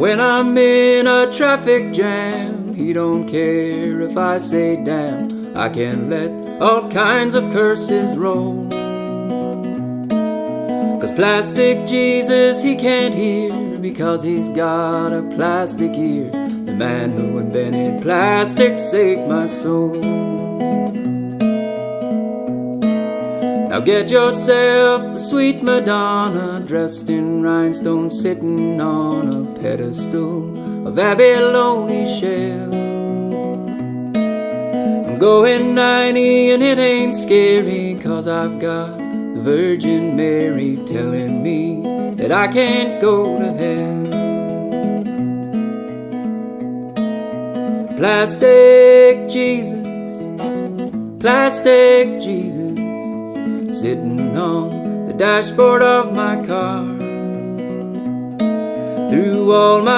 When I'm in a traffic jam, he don't care if I say damn. I can let all kinds of curses roll. 'Cause plastic Jesus he can't hear, because he's got a plastic ear. The man who invented plastic saved my soul. Now get yourself a sweet Madonna, dressed in rhinestones, sitting on a pedestal of abalone shell. I'm going 90 and it ain't scary, 'cause I've got the Virgin Mary telling me that I can't go to hell. Plastic Jesus, plastic Jesus, sitting on the dashboard of my car. Through all my